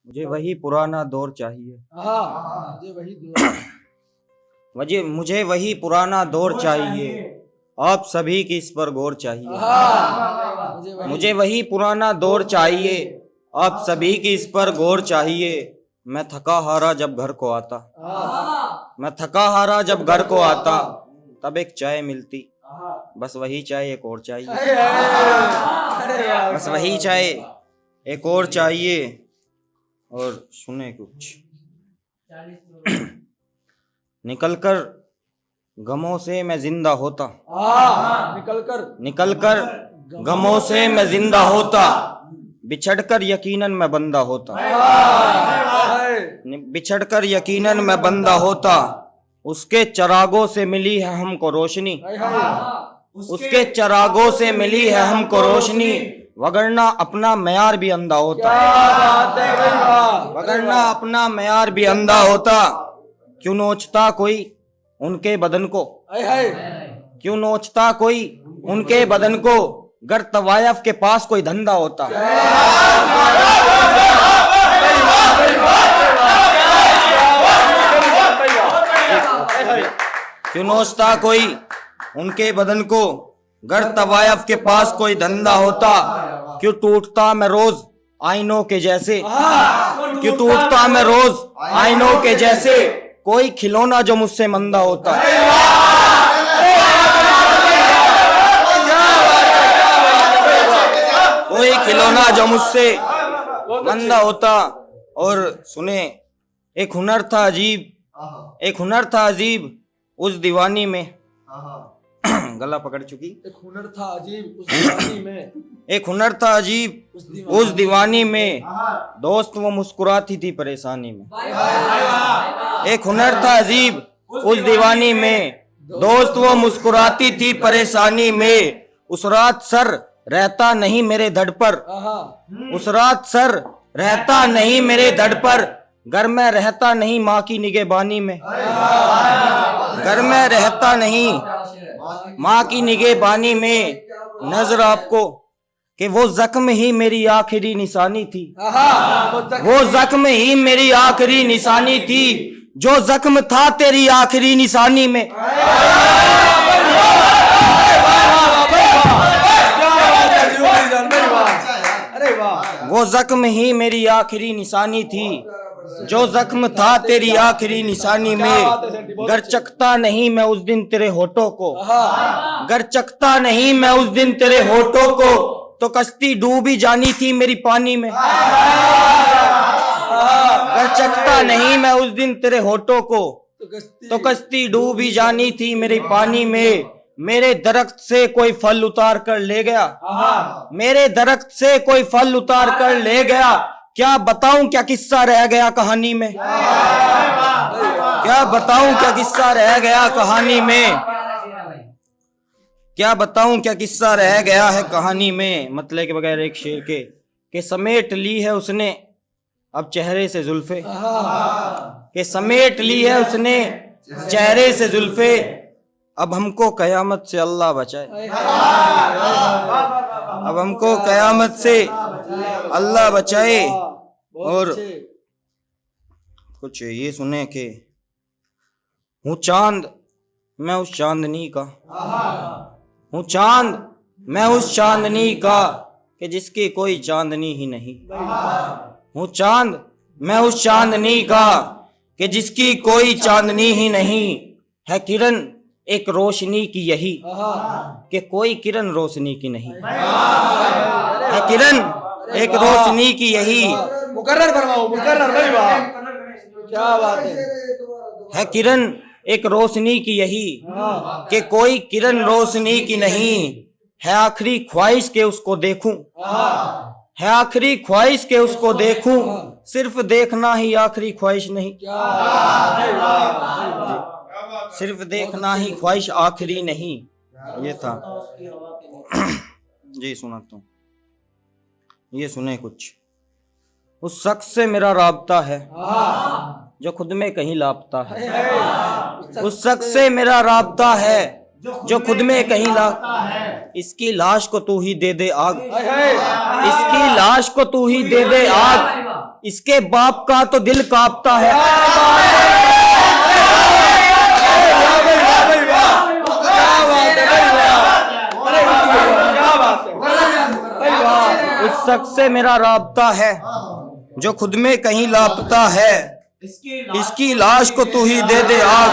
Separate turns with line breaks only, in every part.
मुझे वही पुराना दौर चाहिए। मुझे वही पुराना दौर चाहिए, आप सभी की इस पर गौर चाहिए। मुझे वही पुराना दौर चाहिए, आप सभी की इस पर गौर चाहिए। मैं थका हारा जब घर को आता, मैं थका हारा जब घर को आता, तब एक चाय मिलती, बस वही चाय एक और चाहिए। बस वही चाय एक और चाहिए। और सुने कुछ। निकलकर गमों से मैं जिंदा होता, निकलकर गमों से मैं जिंदा होता, बिछड़कर यकीनन मैं बंदा होता, बिछड़कर यकीनन मैं बंदा होता। उसके चरागों से मिली है हमको रोशनी, उसके चरागों से मिली है हमको रोशनी, वगरना अपना मयार भी अंधा होता, वगरना अपना मयार भी अंधा होता। क्यों नोचता कोई उनके बदन को, क्यों नोचता कोई उनके बदन को, गर तवायफ के पास कोई धंधा होता। क्यों नोचता कोई उनके बदन को, गर तवायफ के पास कोई धंधा होता। क्यों टूटता मैं रोज आईनों के जैसे, क्यों टूटता मैं रोज आईनों के जैसे, कोई खिलौना जो मुझसे मंदा होता। कोई खिलौना जो मुझसे मंदा होता। और सुने, एक हुनर था अजीब, एक हुनर था अजीब उस दीवानी में। गला पकड़ चुकी।
एक हुनर था अजीब उस दीवानी में,
एक हुनर था अजीब उस दीवानी में, दोस्त वो मुस्कुराती थी परेशानी में। एक हुनर था अजीब उस दीवानी में, दोस्त वो मुस्कुराती थी परेशानी में। उस रात सर रहता नहीं मेरे धड़ पर, उस रात सर रहता नहीं मेरे धड़ पर, घर में रहता नहीं माँ की निगहबानी में, घर में रहता नहीं माँ की निगहबानी में। नजर आपको कि वो जख्म ही मेरी आखिरी निशानी थी, वो जख्म ही मेरी आखिरी निशानी थी, जो जख्म था तेरी आखिरी निशानी में। वो जख्म ही मेरी आखिरी निशानी थी, जो जख्म था तेरी आखिरी निशानी में। गर चखता नहीं मैं उस दिन तेरे होठों को, गर चखता नहीं मैं उस दिन तेरे होठों को, तो कश्ती डूबी जानी थी मेरी पानी में। गर चखता नहीं मैं उस दिन तेरे होठों को, तो कश्ती डूबी जानी थी मेरी पानी में। मेरे दरख्त से कोई फल उतार कर ले गया, मेरे दरख्त से कोई फल उतार कर ले गया, क्या बताऊं क्या किस्सा रह गया कहानी में, क्या बताऊं क्या किस्सा रह गया कहानी में, क्या बताऊं क्या किस्सा रह गया है कहानी में। मतलब के बगैर एक शेर के समेट ली है उसने अब चेहरे से जुल्फे, के समेट ली है उसने चेहरे से जुल्फे, अब हमको कयामत से अल्लाह बचाए, अब हमको कयामत से अल्लाह बचाए। और कुछ ये सुने कि हूँ चांद मैं उस चांदनी का, हूँ चांद मैं उस चांदनी का, कि जिसकी कोई चांदनी ही नहीं। हूँ चांद मैं उस चांदनी का, कि जिसकी कोई चांदनी ही नहीं। है किरण एक रोशनी की यही, कि कोई किरण रोशनी की नहीं। है किरण एक रोशनी की यही,
मुकर्रर फरमाओ, मुकर्रर भाई वाह, क्या बात है
किरण एक रोशनी की यही, कि कोई किरण रोशनी की नहीं। है आखिरी ख्वाहिश के उसको देखूं, है आखिरी ख्वाहिश के उसको देखूं, सिर्फ देखना ही आखिरी ख्वाहिश नहीं, सिर्फ देखना ही ख्वाहिश आखिरी नहीं। ये था जी। सुना तो ये सुने कुछ। उस शख्स से मेरा राब्ता है जो खुद में कहीं लापता है, उस शख्स से मेरा राब्ता है जो खुद में कहीं ला, इसकी लाश को तू ही दे दे आग, इसकी लाश को तू ही दे दे आग, इसके बाप का तो दिल कांपता है। उस शख्स से मेरा राब्ता है जो खुद में कहीं लापता है, इसकी लाश को तू ही दे दे आग,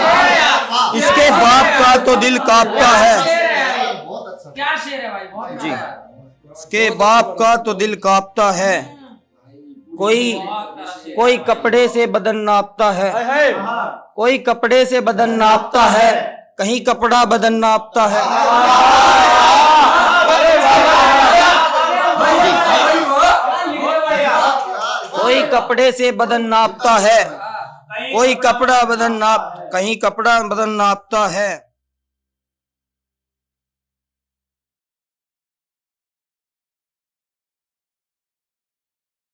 इसके बाप का तो दिल कांपता है।
क्या शेर है भाई, बहुत
जी, इसके बाप का तो दिल कांपता है। कोई कपड़े से बदन नापता है, कोई कपड़े से बदन नापता है, कहीं कपड़ा बदन नापता है। कोई कपड़े से बदन नापता है, कोई कपड़ा बदन नाप, कहीं कपड़ा बदन नापता है।